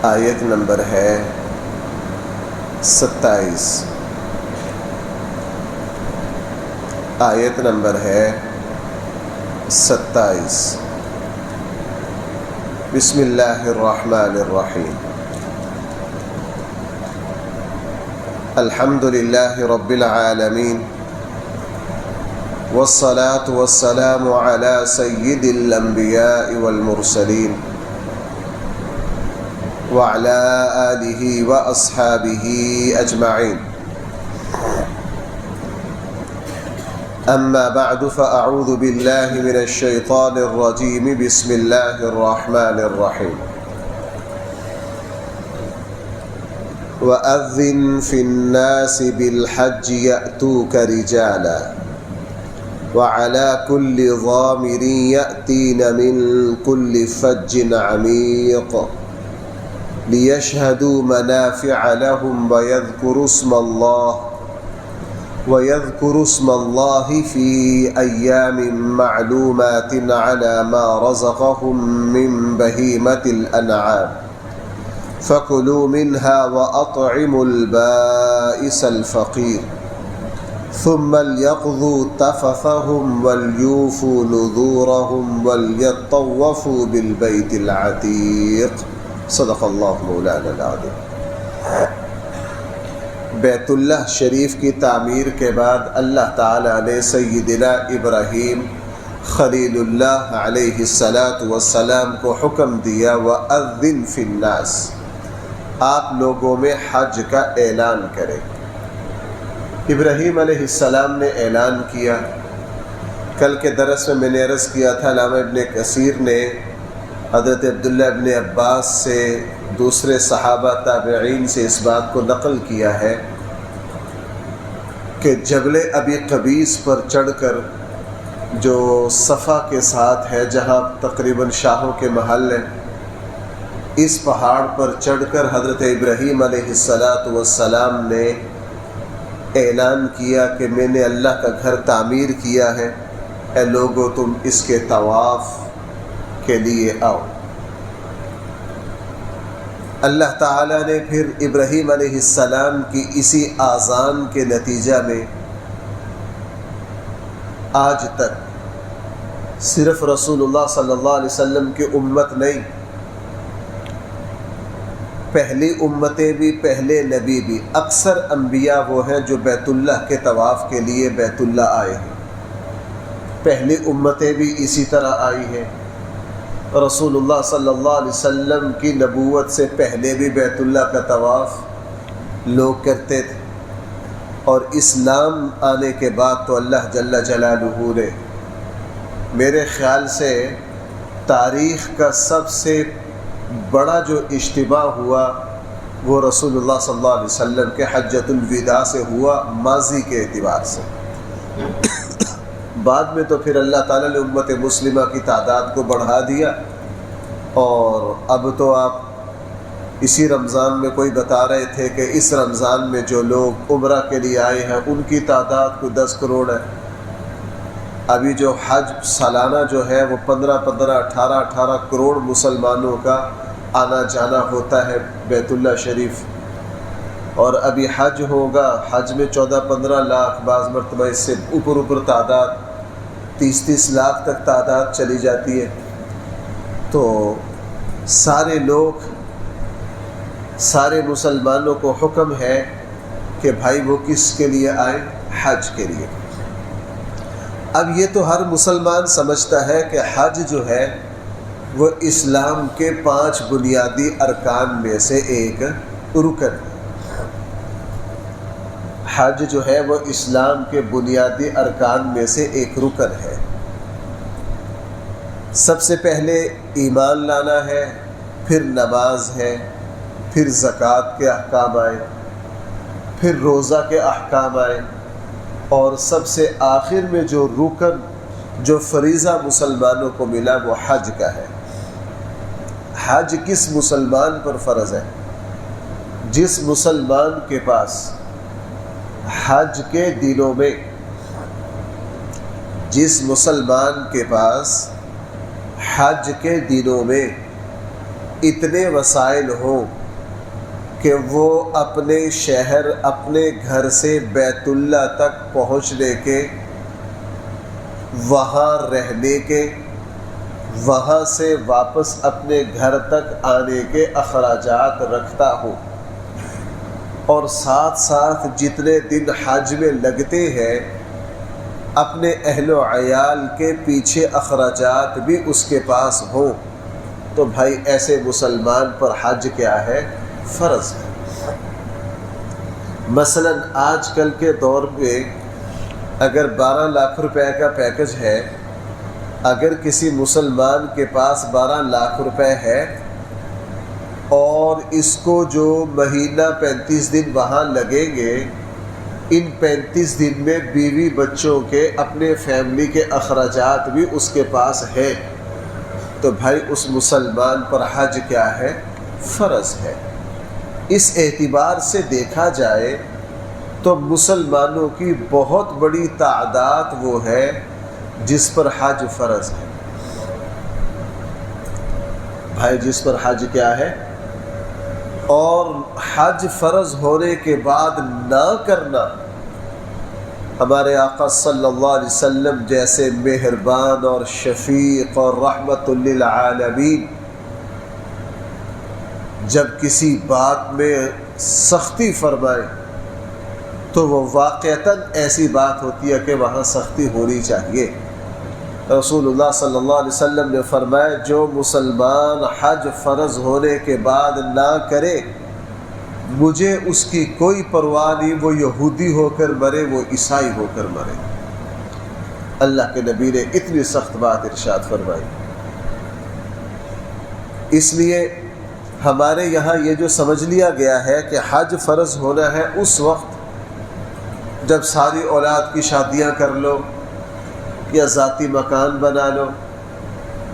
آیت نمبر ہے 27۔ آیت نمبر ہے 27۔ بسم اللہ الرحمن الرحیم۔ الحمد للہ رب العالمین، والصلاة والسلام على سید الانبیاء والمرسلین، وعلى آلہ واصحابہ اجمعین۔ اما بعد فاعوذ باللہ من الشیطان الرجیم، بسم اللہ الرحمن الرحیم۔ وَأَذِّن فِي النَّاسِ بِالْحَجِّ يَأْتُوكَ رِجَالًا وَعَلَى كُلِّ ضَامِرٍ يَأْتِينَ مِنْ كُلِّ فَجٍّ عَمِيقٍ لِيَشْهَدُوا مَنَافِعَ لَهُمْ وَيَذْكُرُوا اسْمَ اللَّهِ فِي أَيَّامٍ مَّعْلُومَاتٍ عَلَى مَا رَزَقَهُم مِّن بَهِيمَةِ الْأَنْعَامِ فَكُلُوا مِنْهَا وَأَطْعِمُوا الْبَائِسَ الْفَقِيرَ ثُمَّ لْيَقْضُوا تَفَثَهُمْ وَلْيُوفُوا نُذُورَهُمْ وَلْيَطَّوَّفُوا بِالْبَيْتِ الْعَتِيقِ۔ صدق اللہ مولانا العظیم۔ بیت اللہ شریف کی تعمیر کے بعد اللہ تعالیٰ نے سیدنا ابراہیم خلیل اللہ علیہ السلام کو حکم دیا، وَأَذِّن فِي النَّاسِ، آپ لوگوں میں حج کا اعلان کریں۔ ابراہیم علیہ السلام نے اعلان کیا۔ کل کے درس میں نے عرض کیا تھا، علامہ ابن کثیر نے حضرت عبداللہ ابن عباس سے، دوسرے صحابہ تابعین سے اس بات کو نقل کیا ہے کہ جبل ابی قبیس پر چڑھ کر، جو صفا کے ساتھ ہے، جہاں تقریباً شاہوں کے محل ہیں، اس پہاڑ پر چڑھ کر حضرت ابراہیم علیہ السلام نے اعلان کیا کہ میں نے اللہ کا گھر تعمیر کیا ہے، اے لوگو تم اس کے طواف کے لیے آؤ۔ اللہ تعالیٰ نے پھر ابراہیم علیہ السلام کی اسی آذان کے نتیجہ میں آج تک صرف رسول اللہ صلی اللہ علیہ وسلم کی امت نہیں، پہلی امتیں بھی، پہلے نبی بھی، اکثر انبیاء وہ ہیں جو بیت اللہ کے طواف کے لیے بیت اللہ آئے ہیں۔ پہلی امتیں بھی اسی طرح آئی ہیں۔ رسول اللہ صلی اللہ علیہ وسلم کی نبوت سے پہلے بھی بیت اللہ کا طواف لوگ کرتے تھے، اور اسلام آنے کے بعد تو اللہ جل جلالہ نے، میرے خیال سے تاریخ کا سب سے بڑا جو اجتماع ہوا وہ رسول اللہ صلی اللہ علیہ وسلم کے حجۃ الوداع سے ہوا، ماضی کے اعتبار سے۔ بعد میں تو پھر اللہ تعالیٰ نے امت مسلمہ کی تعداد کو بڑھا دیا، اور اب تو آپ اسی رمضان میں کوئی بتا رہے تھے کہ اس رمضان میں جو لوگ عمرہ کے لیے آئے ہیں ان کی تعداد کو 10 کروڑ ہے۔ ابھی جو حج سالانہ جو ہے وہ 18 کروڑ مسلمانوں کا آنا جانا ہوتا ہے بیت اللہ شریف، اور ابھی حج ہوگا، حج میں 14-15 لاکھ، بعض مرتبہ اس سے اوپر تعداد 30 لاکھ تک تعداد چلی جاتی ہے۔ تو سارے لوگ، سارے مسلمانوں کو حکم ہے کہ بھائی وہ کس کے لیے آئیں؟ حج کے لیے۔ اب یہ تو ہر مسلمان سمجھتا ہے کہ حج جو ہے وہ اسلام کے 5 بنیادی ارکان میں سے ایک رکن ہے۔ حج جو ہے وہ اسلام کے بنیادی ارکان میں سے ایک رکن ہے۔ سب سے پہلے ایمان لانا ہے، پھر نماز ہے، پھر زکوٰۃ کے احکام آئے، پھر روزہ کے احکام آئے، اور سب سے آخر میں جو رکن، جو فریضہ مسلمانوں کو ملا وہ حج کا ہے۔ حج کس مسلمان پر فرض ہے؟ جس مسلمان کے پاس حج کے دنوں میں، جس مسلمان کے پاس حج کے دنوں میں اتنے وسائل ہوں کہ وہ اپنے شہر اپنے گھر سے بیت اللہ تک پہنچنے کے، وہاں رہنے کے، وہاں سے واپس اپنے گھر تک آنے کے اخراجات رکھتا ہوں، اور ساتھ ساتھ جتنے دن حج میں لگتے ہیں اپنے اہل و عیال کے پیچھے اخراجات بھی اس کے پاس ہوں، تو بھائی ایسے مسلمان پر حج کیا ہے؟ فرض ہے۔ مثلا آج کل کے دور میں اگر 12 لاکھ روپے کا پیکج ہے، اگر کسی مسلمان کے پاس 12 لاکھ روپے ہے اور اس کو جو مہینہ 35 دن وہاں لگیں گے، ان 35 دن میں بیوی بچوں کے اپنے فیملی کے اخراجات بھی اس کے پاس ہے، تو بھائی اس مسلمان پر حج کیا ہے؟ فرض ہے۔ اس اعتبار سے دیکھا جائے تو مسلمانوں کی بہت بڑی تعداد وہ ہے جس پر حج فرض ہے۔ بھائی جس پر حج کیا ہے؟ اور حج فرض ہونے کے بعد نہ کرنا، ہمارے آقا صلی اللہ علیہ وسلم جیسے مہربان اور شفیق اور رحمت للعالمین جب کسی بات میں سختی فرمائے تو وہ واقعتاً ایسی بات ہوتی ہے کہ وہاں سختی ہونی چاہیے۔ رسول اللہ صلی اللہ علیہ وسلم نے فرمایا، جو مسلمان حج فرض ہونے کے بعد نہ کرے مجھے اس کی کوئی پرواہ نہیں، وہ یہودی ہو کر مرے، وہ عیسائی ہو کر مرے۔ اللہ کے نبی نے اتنی سخت بات ارشاد فرمائی۔ اس لیے ہمارے یہاں یہ جو سمجھ لیا گیا ہے کہ حج فرض ہونا ہے اس وقت جب ساری اولاد کی شادیاں کر لو، یا ذاتی مکان بنا لو،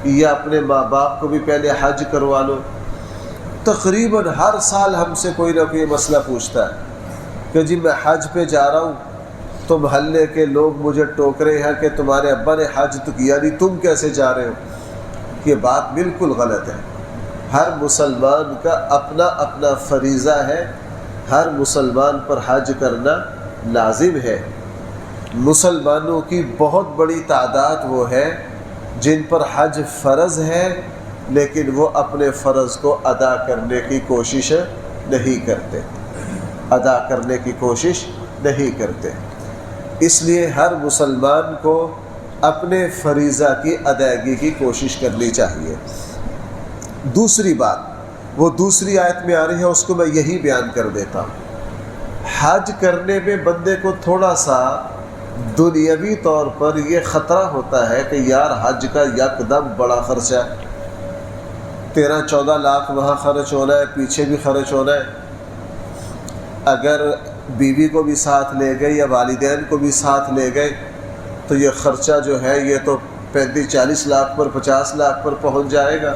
یا اپنے ماں باپ کو بھی پہلے حج کروا لو۔ تقریباً ہر سال ہم سے کوئی نہ کوئی مسئلہ پوچھتا ہے کہ جی میں حج پہ جا رہا ہوں، تو محلے کے لوگ مجھے ٹوک رہے ہیں کہ تمہارے ابا نے حج تو کیا نہیں، تم کیسے جا رہے ہو؟ یہ بات بالکل غلط ہے۔ ہر مسلمان کا اپنا اپنا فریضہ ہے، ہر مسلمان پر حج کرنا لازم ہے۔ مسلمانوں کی بہت بڑی تعداد وہ ہے جن پر حج فرض ہے، لیکن وہ اپنے فرض کو ادا کرنے کی کوشش نہیں کرتے، ادا کرنے کی کوشش نہیں کرتے۔ اس لیے ہر مسلمان کو اپنے فریضہ کی ادائیگی کی کوشش کرنی چاہیے۔ دوسری بات، وہ دوسری آیت میں آ رہی ہے، اس کو میں یہی بیان کر دیتا ہوں۔ حج کرنے میں بندے کو تھوڑا سا دنیاوی طور پر یہ خطرہ ہوتا ہے کہ یار حج کا یکدم بڑا خرچہ ہے، 13-14 لاکھ وہاں خرچ ہونا ہے، پیچھے بھی خرچ ہونا ہے، اگر بیوی کو بھی ساتھ لے گئے یا والدین کو بھی ساتھ لے گئے تو یہ خرچہ جو ہے یہ تو 35-40 لاکھ پر 50 لاکھ پر پہنچ جائے گا۔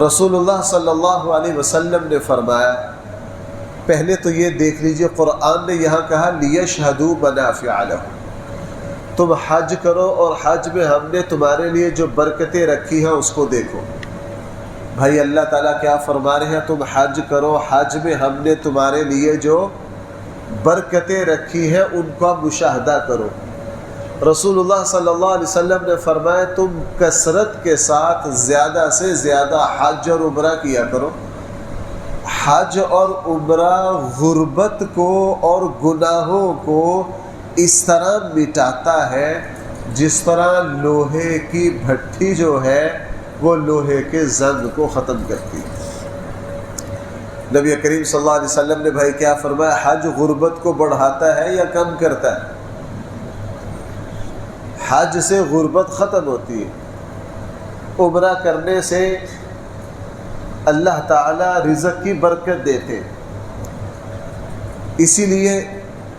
رسول اللہ صلی اللہ علیہ وسلم نے فرمایا، پہلے تو یہ دیکھ لیجئے قرآن نے یہاں کہا لیشہدوا منافع لہم، تم حج کرو اور حج میں ہم نے تمہارے لیے جو برکتیں رکھی ہیں اس کو دیکھو۔ بھائی اللہ تعالیٰ کیا فرما رہے ہیں؟ تم حج کرو، حج میں ہم نے تمہارے لیے جو برکتیں رکھی ہیں ان کا مشاہدہ کرو۔ رسول اللہ صلی اللہ علیہ وسلم نے فرمایا تم کثرت کے ساتھ زیادہ سے زیادہ حج اور عمرہ کیا کرو۔ حج اور عمرہ غربت کو اور گناہوں کو اس طرح مٹاتا ہے جس طرح لوہے کی بھٹی جو ہے وہ لوہے کے زنگ کو ختم کرتی ہے۔ نبی کریم صلی اللہ علیہ وسلم نے بھائی کیا فرمایا؟ حج غربت کو بڑھاتا ہے یا کم کرتا ہے؟ حج سے غربت ختم ہوتی ہے، عمرہ کرنے سے اللہ تعالیٰ رزق کی برکت دیتے۔ اسی لیے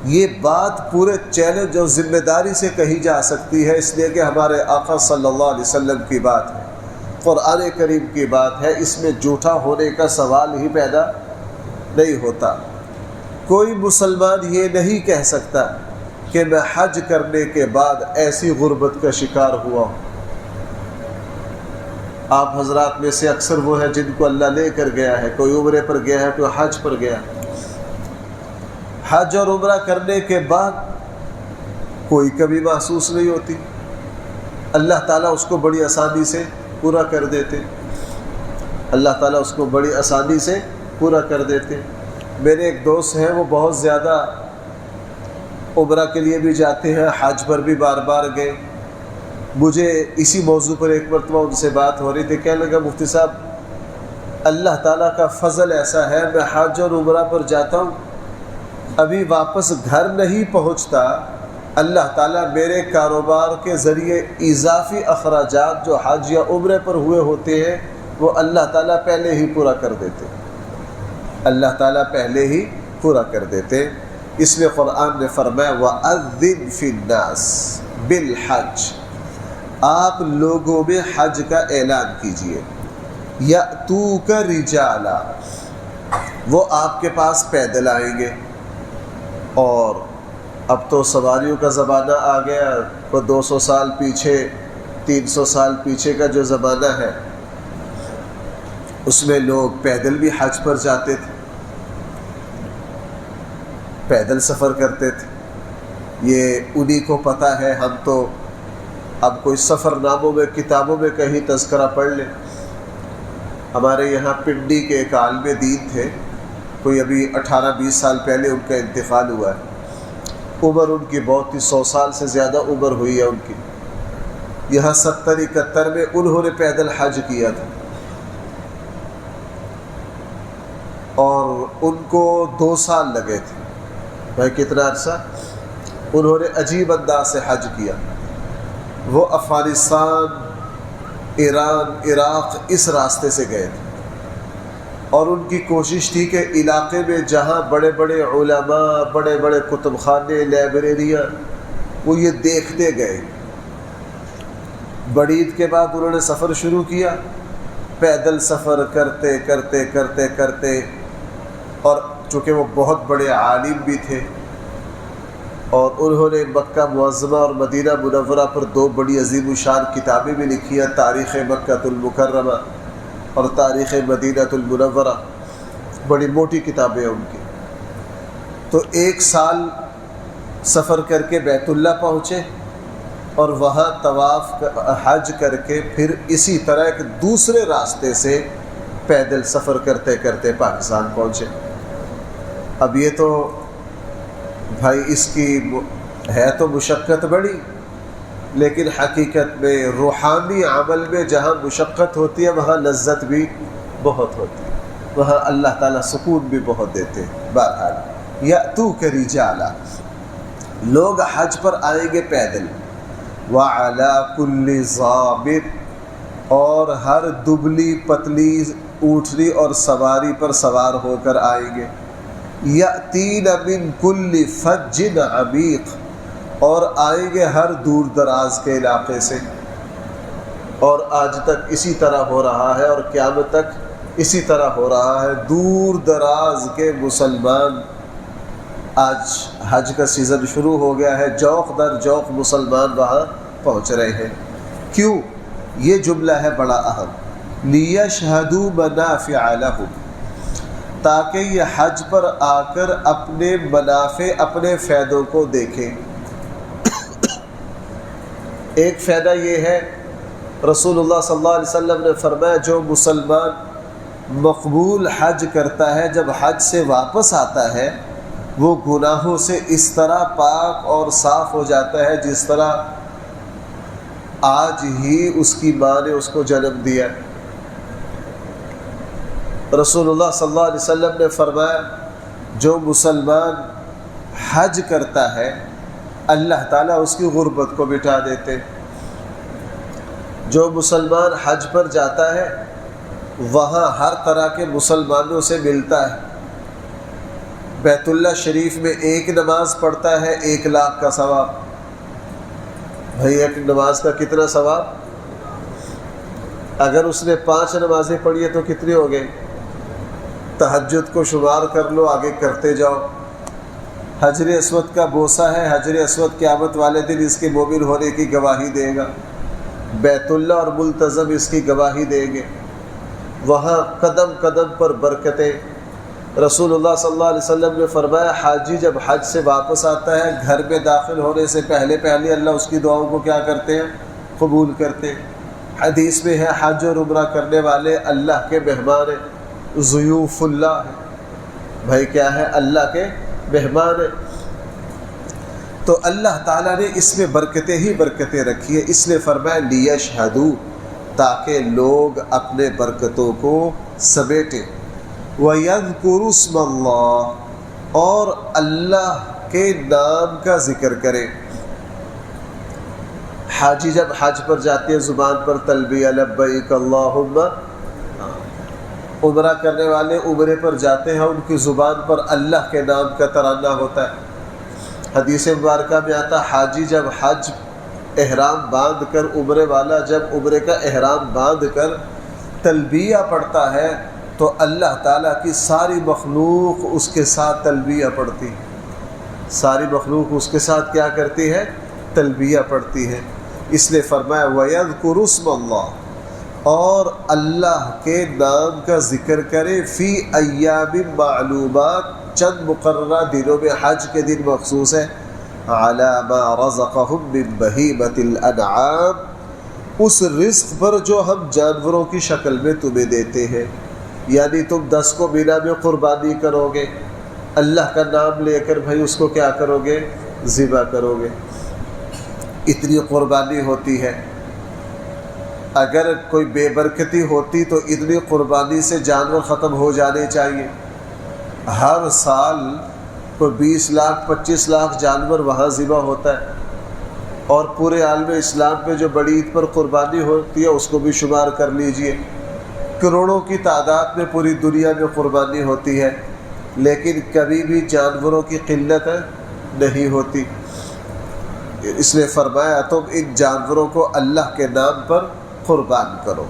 یہ بات پورے چیلنج اور ذمہ داری سے کہی جا سکتی ہے، اس لیے کہ ہمارے آقا صلی اللہ علیہ وسلم کی بات ہے، قرآن کریم کی بات ہے، اس میں جھوٹا ہونے کا سوال ہی پیدا نہیں ہوتا۔ کوئی مسلمان یہ نہیں کہہ سکتا کہ میں حج کرنے کے بعد ایسی غربت کا شکار ہوا ہوں۔ آپ حضرات میں سے اکثر وہ ہیں جن کو اللہ لے کر گیا ہے، کوئی عمرے پر گیا ہے، کوئی حج پر گیا ہے۔ حج اور عمرہ کرنے کے بعد کوئی کمی محسوس نہیں ہوتی، اللہ تعالیٰ اس کو بڑی آسانی سے پورا کر دیتے، اللہ تعالیٰ اس کو بڑی آسانی سے پورا کر دیتے۔ میرے ایک دوست ہیں، وہ بہت زیادہ عمرہ کے لیے بھی جاتے ہیں، حج پر بھی بار بار گئے۔ مجھے اسی موضوع پر ایک مرتبہ ان سے بات ہو رہی تھی، کہنے لگا مفتی صاحب اللہ تعالیٰ کا فضل ایسا ہے، میں حج اور عمرہ پر جاتا ہوں، ابھی واپس گھر نہیں پہنچتا، اللہ تعالیٰ میرے کاروبار کے ذریعے اضافی اخراجات جو حج یا عمرے پر ہوئے ہوتے ہیں وہ اللہ تعالیٰ پہلے ہی پورا کر دیتے، اللہ تعالیٰ پہلے ہی پورا کر دیتے۔ اس لیے قرآن نے فرمایا وَأَذِّنْ فِي النَّاسِ بِالْحَجِّ، آپ لوگوں میں حج کا اعلان کیجئے، یأتوک رجالا، وہ آپ کے پاس پیدل آئیں گے، اور اب تو سواریوں کا زمانہ آ گیا، وہ 200 سال پیچھے 300 سال پیچھے کا جو زمانہ ہے اس میں لوگ پیدل بھی حج پر جاتے تھے، پیدل سفر کرتے تھے، یہ انہی کو پتہ ہے، ہم تو اب کوئی سفر ناموں میں کتابوں میں کہیں تذکرہ پڑھ لیں۔ ہمارے یہاں پنڈی کے ایک عالم دین تھے، کوئی ابھی 18-20 سال پہلے ان کا انتقال ہوا ہے، عمر ان کی بہت ہی 100 سال سے زیادہ عمر ہوئی ہے ان کی، یہاں 70-71 میں انہوں نے پیدل حج کیا تھا، اور ان کو 2 سال لگے تھے، بھائی کتنا عرصہ، انہوں نے عجیب انداز سے حج کیا، وہ افغانستان، ایران، عراق اس راستے سے گئے تھے، اور ان کی کوشش تھی کہ علاقے میں جہاں بڑے بڑے علماء، بڑے بڑے کتب خانے، لائبریریاں، وہ یہ دیکھتے گئے۔ بڑی عید کے بعد انہوں نے سفر شروع کیا، پیدل سفر کرتے کرتے کرتے کرتے، اور چونکہ وہ بہت بڑے عالم بھی تھے، اور انہوں نے مکہ معظمہ اور مدینہ منورہ پر 2 بڑی عظیم الشان کتابیں بھی لکھی ہیں، تاریخ مکہ المکرمہ اور تاریخ مدینہ المنورہ، بڑی موٹی کتابیں ہیں ان کی۔ تو 1 سال سفر کر کے بیت اللہ پہنچے، اور وہاں طواف حج کر کے پھر اسی طرح ایک دوسرے راستے سے پیدل سفر کرتے کرتے پاکستان پہنچے۔ اب یہ تو بھائی اس کی ہے تو مشقت بڑی، لیکن حقیقت میں روحانی عمل میں جہاں مشقت ہوتی ہے وہاں لذت بھی بہت ہوتی ہے، وہاں اللہ تعالیٰ سکون بھی بہت دیتے ہیں۔ بہرحال یأتوک رجالا، لوگ حج پر آئیں گے پیدل، وعلی کل ضامر، اور ہر دبلی پتلی اونٹنی اور سواری پر سوار ہو کر آئیں گے، یأتین من کل فج عمیق، اور آئیں گے ہر دور دراز کے علاقے سے، اور آج تک اسی طرح ہو رہا ہے اور قیامت تک اسی طرح ہو رہا ہے۔ دور دراز کے مسلمان، آج حج کا سیزن شروع ہو گیا ہے، جوق در جوق مسلمان وہاں پہنچ رہے ہیں۔ کیوں؟ یہ جملہ ہے بڑا اہم، لیشہدوا منافع لہم، تاکہ یہ حج پر آ کر اپنے منافع، اپنے فائدوں کو دیکھیں۔ ایک فائدہ یہ ہے، رسول اللہ صلی اللہ علیہ وسلم نے فرمایا جو مسلمان مقبول حج کرتا ہے، جب حج سے واپس آتا ہے وہ گناہوں سے اس طرح پاک اور صاف ہو جاتا ہے جس طرح آج ہی اس کی ماں نے اس کو جنم دیا۔ رسول اللہ صلی اللہ علیہ وسلم نے فرمایا جو مسلمان حج کرتا ہے اللہ تعالیٰ اس کی غربت کو مٹا دیتے۔ جو مسلمان حج پر جاتا ہے وہاں ہر طرح کے مسلمانوں سے ملتا ہے، بیت اللہ شریف میں ایک نماز پڑھتا ہے 1 لاکھ کا ثواب۔ بھائی ایک نماز کا کتنا ثواب؟ اگر اس نے 5 نمازیں پڑھی ہیں تو کتنی ہو گئی؟ تہجد کو شمار کر لو، آگے کرتے جاؤ۔ حجر اسود کا بوسہ ہے، حجر اسود قیامت والے دن اس کے مومن ہونے کی گواہی دے گا۔ بیت اللہ اور ملتزم اس کی گواہی دیں گے، وہاں قدم قدم پر برکتیں۔ رسول اللہ صلی اللہ علیہ وسلم نے فرمایا حاجی جب حج سے واپس آتا ہے گھر میں داخل ہونے سے پہلے اللہ اس کی دعاؤں کو کیا کرتے ہیں؟ قبول کرتے ہیں۔ حدیث میں ہے حج اور عمرہ کرنے والے اللہ کے مہمان ہیں، ضیوف اللہ ہیں، بھائی کیا ہے؟ اللہ کے مہمان ہیں۔ تو اللہ تعالیٰ نے اس میں برکتیں ہی برکتیں رکھی ہیں، اس لیے فرمایا لیشہدوا، تاکہ لوگ اپنے برکتوں کو سمیٹیں، وَيَذْكُرُوا اسْمَ اللَّهِ، اور اللہ کے نام کا ذکر کریں۔ حاجی جب حج پر جاتے ہیں زبان پر تلبیہ لبیک اللہم، عمرہ کرنے والے عمرے پر جاتے ہیں ان کی زبان پر اللہ کے نام کا ترانہ ہوتا ہے۔ حدیث مبارکہ میں آتا حاجی جب حج احرام باندھ کر، عمرے والا جب عمرے کا احرام باندھ کر تلبیہ پڑھتا ہے تو اللہ تعالیٰ کی ساری مخلوق اس کے ساتھ تلبیہ پڑھتی ہے، ساری مخلوق اس کے ساتھ کیا کرتی ہے؟ تلبیہ پڑھتی ہے۔ اس لیے فرمایا وَيَذْكُرُوا اسْمَ اللَّهِ، اور اللہ کے نام کا ذکر کرے فی ایام معلومات، چند مقررہ دنوں میں، حج کے دن مخصوص ہے، علی ما رزقہم من بہیمۃ الانعام، اس رزق پر جو ہم جانوروں کی شکل میں تمہیں دیتے ہیں۔ یعنی تم 10 کو مینا میں قربانی کرو گے، اللہ کا نام لے کر بھائی اس کو کیا کرو گے؟ ذبح کرو گے۔ اتنی قربانی ہوتی ہے، اگر کوئی بے برکتی ہوتی تو اتنی قربانی سے جانور ختم ہو جانے چاہیے۔ ہر سال کوئی 20 لاکھ 25 لاکھ جانور وہاں ذبح ہوتا ہے، اور پورے عالم اسلام پہ جو بڑی عید پر قربانی ہوتی ہے اس کو بھی شمار کر لیجئے، کروڑوں کی تعداد میں پوری دنیا میں قربانی ہوتی ہے، لیکن کبھی بھی جانوروں کی قلت نہیں ہوتی۔ اس نے فرمایا تم ان جانوروں کو اللہ کے نام پر قربان کرو۔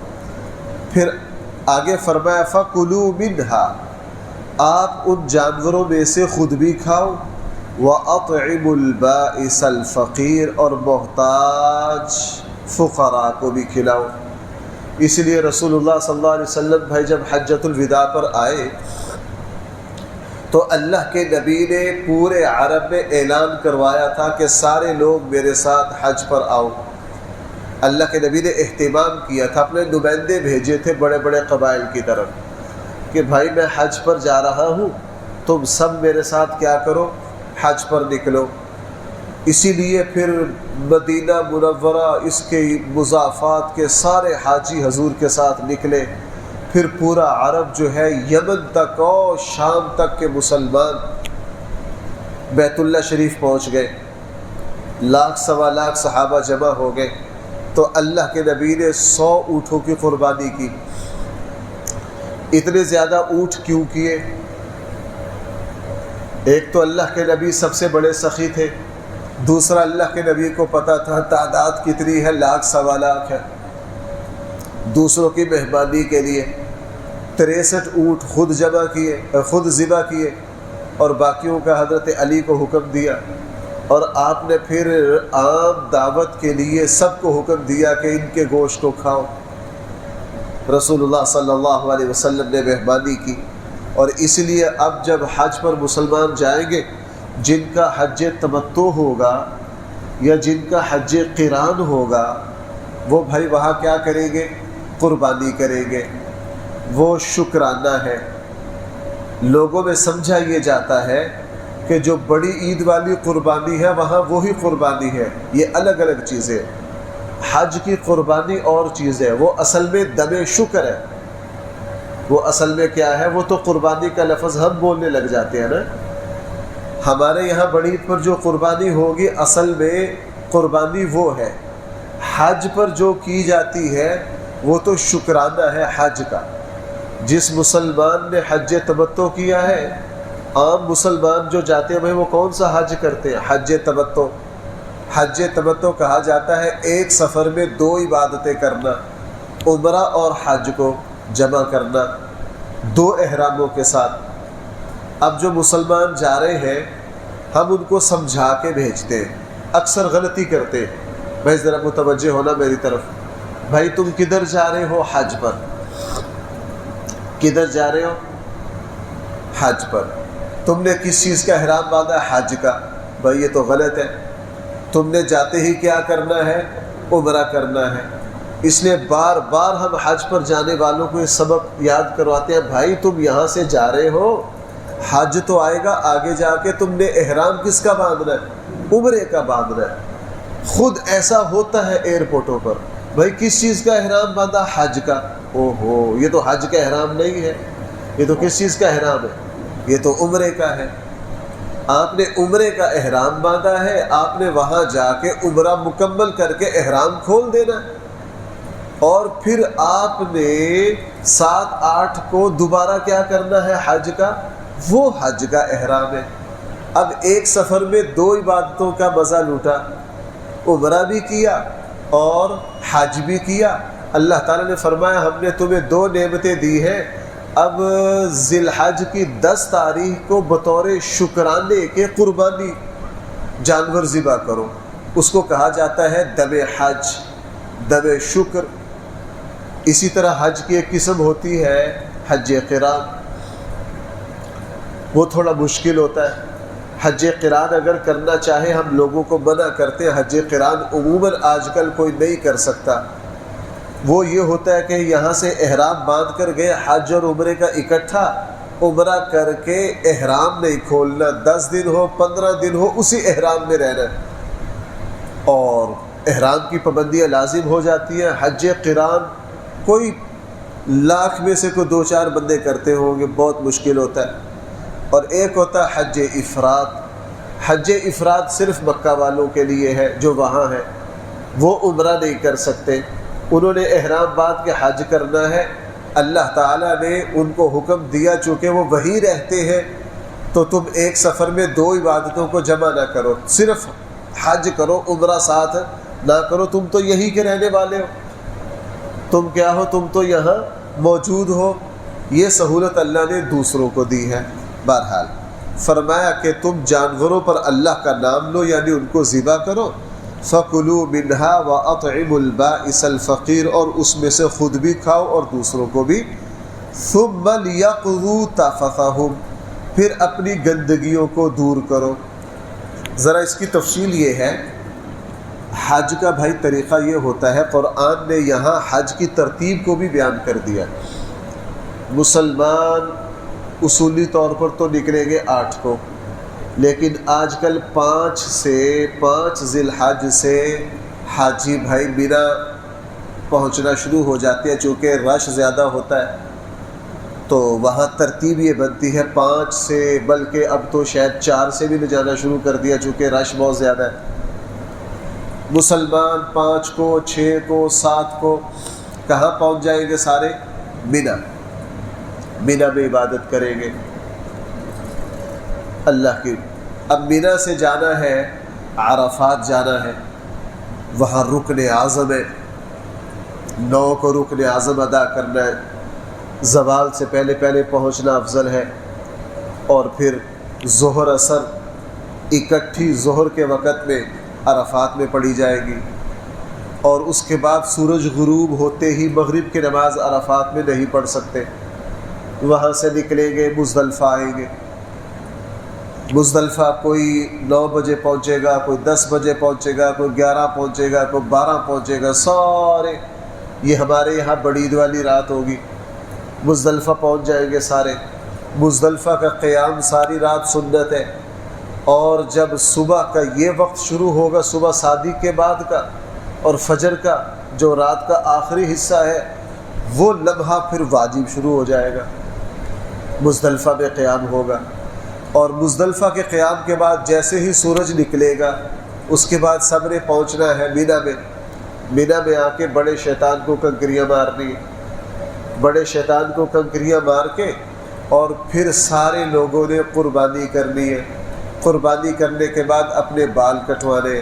پھر آگے فرمایا فَكُلُوا مِنْهَا، آپ ان جانوروں میں سے خود بھی کھاؤ، وَأَطْعِمُوا الْبَائِسَ الْفَقِيرَ، اور محتاج فقراء کو بھی کھلاؤ۔ اس لیے رسول اللہ صلی اللہ علیہ وسلم بھائی جب حجۃ الوداع پر آئے تو اللہ کے نبی نے پورے عرب میں اعلان کروایا تھا کہ سارے لوگ میرے ساتھ حج پر آؤ۔ اللہ کے نبی نے اہتمام کیا تھا، اپنے نمائندے بھیجے تھے بڑے بڑے قبائل کی طرف کہ بھائی میں حج پر جا رہا ہوں، تم سب میرے ساتھ کیا کرو؟ حج پر نکلو۔ اسی لیے پھر مدینہ منورہ اس کے مضافات کے سارے حاجی حضور کے ساتھ نکلے، پھر پورا عرب جو ہے یمن تک اور شام تک کے مسلمان بیت اللہ شریف پہنچ گئے، 1 لاکھ سوا لاکھ صحابہ جمع ہو گئے، تو اللہ کے نبی نے 100 اونٹوں کی قربانی کی۔ اتنے زیادہ اونٹ کیوں کیے؟ ایک تو اللہ کے نبی سب سے بڑے سخی تھے، دوسرا اللہ کے نبی کو پتہ تھا تعداد کتنی ہے، 1 لاکھ سوا لاکھ ہے، دوسروں کی مہمانی کے لیے 63 اونٹ خود جمع کیے، خود ذبح کیے، اور باقیوں کا حضرت علی کو حکم دیا، اور آپ نے پھر عام دعوت کے لیے سب کو حکم دیا کہ ان کے گوشت کو کھاؤ۔ رسول اللہ صلی اللہ علیہ وسلم نے مہمانی کی، اور اس لیے اب جب حج پر مسلمان جائیں گے، جن کا حج تمتع ہوگا یا جن کا حج قران ہوگا، وہ بھائی وہاں کیا کریں گے؟ قربانی کریں گے۔ وہ شکرانہ ہے۔ لوگوں میں سمجھا یہ جاتا ہے کہ جو بڑی عید والی قربانی ہے وہاں وہی قربانی ہے، یہ الگ الگ چیزیں۔ حج کی قربانی اور چیز ہے، وہ اصل میں دم شکر ہے۔ وہ اصل میں کیا ہے؟ وہ تو قربانی کا لفظ ہم بولنے لگ جاتے ہیں نا۔ ہمارے یہاں بڑی عید پر جو قربانی ہوگی اصل میں قربانی وہ ہے۔ حج پر جو کی جاتی ہے وہ تو شکرانہ ہے حج کا۔ جس مسلمان نے حج تمتع کیا ہے، عام مسلمان جو جاتے ہیں بھائی وہ کون سا حج کرتے ہیں؟ حج تمتع۔ حج تمتع کہا جاتا ہے ایک سفر میں 2 عبادتیں کرنا، عمرہ اور حج کو جمع کرنا 2 احراموں کے ساتھ۔ اب جو مسلمان جا رہے ہیں ہم ان کو سمجھا کے بھیجتے ہیں، اکثر غلطی کرتے ہیں، بھائی ذرا متوجہ ہونا میری طرف۔ بھائی تم کدھر جا رہے ہو؟ حج پر۔ کدھر جا رہے ہو؟ حج پر۔ تم نے کس چیز کا احرام باندھا؟ حج کا۔ بھائی یہ تو غلط ہے، تم نے جاتے ہی کیا کرنا ہے؟ عمرہ کرنا ہے۔ اس لیے بار بار ہم حج پر جانے والوں کو یہ سبق یاد کرواتے ہیں، بھائی تم یہاں سے جا رہے ہو، حج تو آئے گا آگے جا کے، تم نے احرام کس کا باندھنا ہے؟ عمرے کا باندھنا ہے۔ خود ایسا ہوتا ہے ایئرپورٹوں پر، بھائی کس چیز کا احرام باندھا؟ حج کا۔ اوہو، یہ تو حج کا احرام نہیں ہے، یہ تو کس چیز کا احرام ہے؟ یہ تو عمرے کا ہے۔ آپ نے عمرے کا احرام باندھا ہے، آپ نے وہاں جا کے عمرہ مکمل کر کے احرام کھول دینا ہے، اور پھر آپ نے 7-8 کو دوبارہ کیا کرنا ہے؟ حج کا۔ وہ حج کا احرام ہے۔ اب ایک سفر میں 2 عبادتوں کا مزہ لوٹا، عمرہ بھی کیا اور حج بھی کیا۔ اللہ تعالیٰ نے فرمایا ہم نے تمہیں 2 نعمتیں دی ہیں، اب ذی الحج کی 10 تاریخ کو بطور شکرانے کے قربانی جانور ذبح کرو، اس کو کہا جاتا ہے دم حج، دم شکر۔ اسی طرح حج کی ایک قسم ہوتی ہے حج قران، وہ تھوڑا مشکل ہوتا ہے۔ حج قران اگر کرنا چاہے، ہم لوگوں کو منع کرتے ہیں، حج قران عموماً آج کل کوئی نہیں کر سکتا۔ وہ یہ ہوتا ہے کہ یہاں سے احرام باندھ کر گئے، حج اور عمرے کا اکٹھا، عمرہ کر کے احرام نہیں کھولنا، 10 دن ہو 15 دن ہو اسی احرام میں رہنا، اور احرام کی پابندیاں لازم ہو جاتی ہیں۔ حج قران کوئی لاکھ میں سے کوئی 2-4 بندے کرتے ہوں گے، بہت مشکل ہوتا ہے۔ اور ایک ہوتا ہے حج افراد۔ حج افراد صرف مکہ والوں کے لیے ہے جو وہاں ہیں، وہ عمرہ نہیں کر سکتے، انہوں نے احرام باندھ کے حج کرنا ہے۔ اللہ تعالیٰ نے ان کو حکم دیا، چونکہ وہ وہیں رہتے ہیں، تو تم ایک سفر میں 2 عبادتوں کو جمع نہ کرو، صرف حج کرو، عمرہ ساتھ نہ کرو۔ تم تو یہی کے رہنے والے ہو، تم کیا ہو؟ تم تو یہاں موجود ہو۔ یہ سہولت اللہ نے دوسروں کو دی ہے۔ بہرحال فرمایا کہ تم جانوروں پر اللہ کا نام لو، یعنی ان کو ذبح کرو۔ فَكُلُوا مِنْهَا وَأَطْعِمُوا الْبَائِسَ الْفَقِيرَ، اور اس میں سے خود بھی کھاؤ اور دوسروں کو بھی۔ ثُمَّ لِيَقْضُوا تَفَثَهُمْ، پھر اپنی گندگیوں کو دور کرو۔ ذرا اس کی تفصیل یہ ہے، حج کا بھائی طریقہ یہ ہوتا ہے، قرآن نے یہاں حج کی ترتیب کو بھی بیان کر دیا۔ مسلمان اصولی طور پر تو نکلیں گے 8 کو، لیکن آج کل 5 ذی الحج سے حاجی بھائی مینا پہنچنا شروع ہو جاتے ہیں، چونکہ رش زیادہ ہوتا ہے تو وہاں ترتیب یہ بنتی ہے 5 سے، بلکہ اب تو شاید 4 سے بھی لے جانا شروع کر دیا، چونکہ رش بہت زیادہ ہے۔ مسلمان 5 کو، 6 کو، 7 کو کہاں پہنچ جائیں گے؟ سارے مینا میں عبادت کریں گے اللہ کی۔ اب مینا سے جانا ہے، عرفات جانا ہے، وہاں رکن اعظم ہے، 9 کو رکن اعظم ادا کرنا ہے، زوال سے پہلے پہنچنا افضل ہے، اور پھر ظہر اثر اکٹھی ظہر کے وقت میں عرفات میں پڑھی جائے گی، اور اس کے بعد سورج غروب ہوتے ہی مغرب کی نماز عرفات میں نہیں پڑھ سکتے، وہاں سے نکلیں گے، مزدلفہ آئیں گے۔ مزدلفہ کوئی 9 بجے پہنچے گا، کوئی 10 بجے پہنچے گا، کوئی 11 پہنچے گا، کوئی 12 پہنچے گا، سارے یہ ہمارے یہاں بڑی عید والی رات ہوگی، مزدلفہ پہنچ جائیں گے سارے۔ مزدلفہ کا قیام ساری رات سنت ہے، اور جب صبح کا یہ وقت شروع ہوگا، صبح صادق کے بعد کا اور فجر کا جو رات کا آخری حصہ ہے، وہ لمحہ پھر واجب شروع ہو جائے گا، مزدلفہ میں قیام ہوگا۔ اور مزدلفہ کے قیام کے بعد جیسے ہی سورج نکلے گا، اس کے بعد سب نے پہنچنا ہے مینا میں آ کے بڑے شیطان کو کنکریاں مارنی، بڑے شیطان کو کنکریاں مار کے، اور پھر سارے لوگوں نے قربانی کرنی ہے۔ قربانی کرنے کے بعد اپنے بال کٹوانے،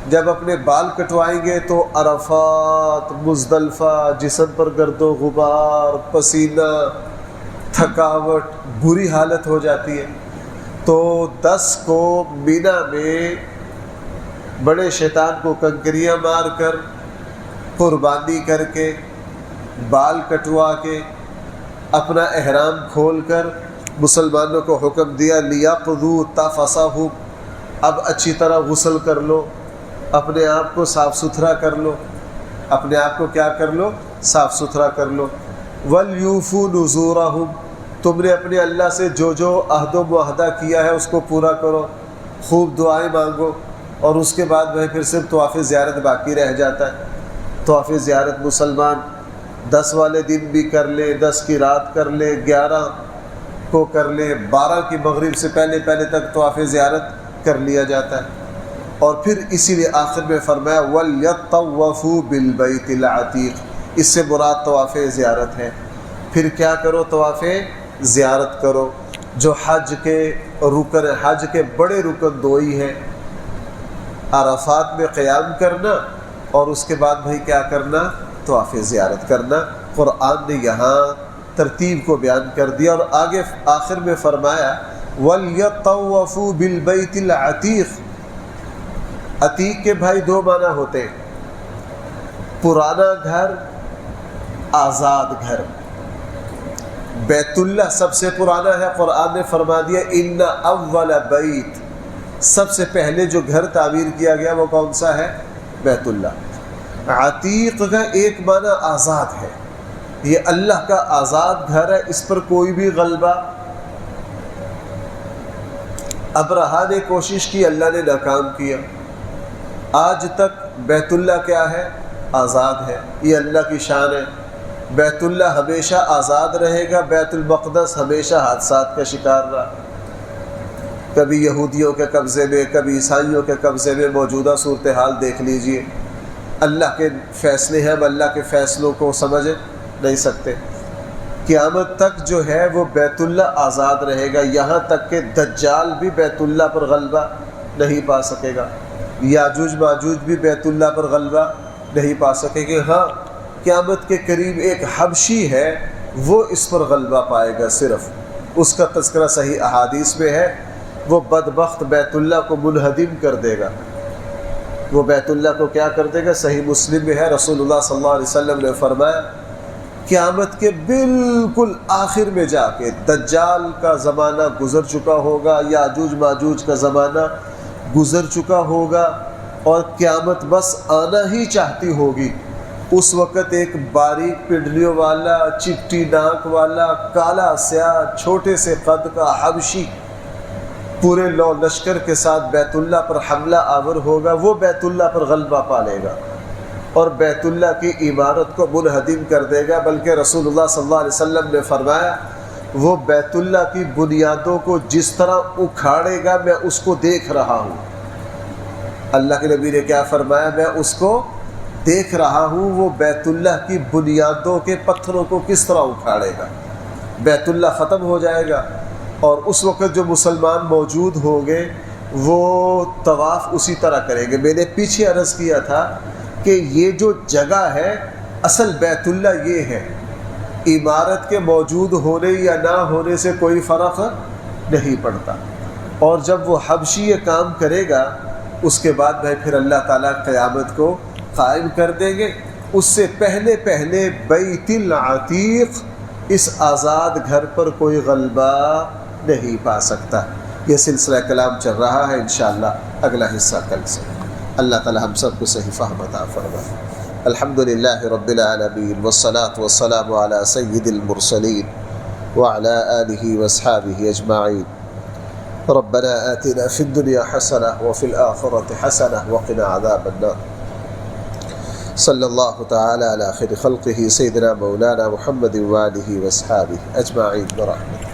جب اپنے بال کٹوائیں گے تو عرفات، مزدلفہ، جسم پر گرد و غبار، پسینہ، تھکاوٹ، بری حالت ہو جاتی ہے، تو 10 کو مینا میں بڑے شیطان کو کنکریاں مار کر قربانی کر کے، بال کٹوا کے، اپنا احرام کھول کر مسلمانوں کو حکم دیا لیقضوا تفثہم، اب اچھی طرح غسل کر لو، اپنے آپ کو صاف ستھرا کر لو، اپنے آپ کو کیا کر لو؟ صاف ستھرا کر لو۔ وَلْيُوفُوا نُذُورَهُمْ، تم نے اپنے اللہ سے جو جو عہد و معاہدہ کیا ہے اس کو پورا کرو، خوب دعائیں مانگو، اور اس کے بعد وہ پھر صرف طواف زیارت باقی رہ جاتا ہے۔ طواف زیارت مسلمان 10 والے دن بھی کر لے، 10 کی رات کر لے، 11 کو کر لے، 12 کی مغرب سے پہلے تک طواف زیارت کر لیا جاتا ہے۔ اور پھر اسی لیے آخر میں فرمایا وَلْيَطَّوَّفُوا بِالْبَيْتِ الْعَتِيقِ، اس سے مراد طواف زیارت ہے۔ پھر کیا کرو؟ طواف زیارت کرو، جو حج کے رکن، حج کے بڑے رکن 2 ہی ہیں، عرفات میں قیام کرنا اور اس کے بعد بھائی کیا کرنا؟ طواف زیارت کرنا۔ قرآن نے یہاں ترتیب کو بیان کر دیا، اور آگے آخر میں فرمایا وَلْيَطَّوَّفُوا بِالْبَيْتِ الْعَتِيقِ۔ عتیق کے بھائی 2 معنی ہوتے ہیں، پرانا گھر، آزاد گھر۔ بیت اللہ سب سے پرانا ہے، قرآن نے فرما دیا ان اول بیت، سب سے پہلے جو گھر تعمیر کیا گیا وہ کون سا ہے؟ بیت اللہ۔ عتیق کا ایک معنی آزاد ہے، یہ اللہ کا آزاد گھر ہے، اس پر کوئی بھی غلبہ۔ ابرہہ نے کوشش کی، اللہ نے ناکام کیا۔ آج تک بیت اللہ کیا ہے؟ آزاد ہے، یہ اللہ کی شان ہے۔ بیت اللہ ہمیشہ آزاد رہے گا، بیت المقدس ہمیشہ حادثات کا شکار رہا، کبھی یہودیوں کے قبضے میں، کبھی عیسائیوں کے قبضے میں۔ موجودہ صورتحال دیکھ لیجئے، اللہ کے فیصلے ہیں، ہم اللہ کے فیصلوں کو سمجھ نہیں سکتے۔ قیامت تک جو ہے وہ بیت اللہ آزاد رہے گا، یہاں تک کہ دجال بھی بیت اللہ پر غلبہ نہیں پا سکے گا، یاجوج ماجوج بھی بیت اللہ پر غلبہ نہیں پا سکے گے۔ ہاں، قیامت کے قریب ایک حبشی ہے، وہ اس پر غلبہ پائے گا، صرف اس کا تذکرہ صحیح احادیث میں ہے۔ وہ بدبخت بیت اللہ کو منہدم کر دے گا، وہ بیت اللہ کو کیا کر دے گا؟ صحیح مسلم میں ہے، رسول اللہ صلی اللہ علیہ وسلم نے فرمایا قیامت کے بالکل آخر میں جا کے دجال کا زمانہ گزر چکا ہوگا، یاجوج ماجوج کا زمانہ گزر چکا ہوگا، اور قیامت بس آنا ہی چاہتی ہوگی۔ اس وقت ایک باریک پنڈلیوں والا، چپٹی ناک والا، کالا سیاہ، چھوٹے سے قد کا حبشی پورے لو لشکر کے ساتھ بیت اللہ پر حملہ آور ہوگا، وہ بیت اللہ پر غلبہ پا لے گا اور بیت اللہ کی عمارت کو منہدم کر دے گا۔ بلکہ رسول اللہ صلی اللہ علیہ وسلم نے فرمایا وہ بیت اللہ کی بنیادوں کو جس طرح اکھاڑے گا، میں اس کو دیکھ رہا ہوں۔ اللہ کے نبی نے کیا فرمایا؟ میں اس کو دیکھ رہا ہوں، وہ بیت اللہ کی بنیادوں کے پتھروں کو کس طرح اکھاڑے گا۔ بیت اللہ ختم ہو جائے گا، اور اس وقت جو مسلمان موجود ہوں گے وہ طواف اسی طرح کریں گے۔ میں نے پیچھے عرض کیا تھا کہ یہ جو جگہ ہے، اصل بیت اللہ یہ ہے، عمارت کے موجود ہونے یا نہ ہونے سے کوئی فرق نہیں پڑتا۔ اور جب وہ حبشی یہ کام کرے گا، اس کے بعد پھر اللہ تعالیٰ قیامت کو قائم کر دیں گے۔ اس سے پہلے بیت العتیق، اس آزاد گھر پر کوئی غلبہ نہیں پا سکتا۔ یہ سلسلہ کلام چل رہا ہے، انشاءاللہ اگلا حصہ کل سے۔ اللہ تعالیٰ ہم سب کو صحیح فہم عطا فرمائے۔ الحمدللہ رب العالمین، والصلاة والسلام علی سید المرسلین وعلی آلہ واصحابہ اجمعین۔ ربنا آتنا فی الدنیا حسنہ وفی الآخرۃ حسنہ وقنا عذاب النار۔ صلی اللہ تعالی علی خیر خلقہ سیدنا مولانا محمد وآلہ واصحابہ اجمعین برحمتہ۔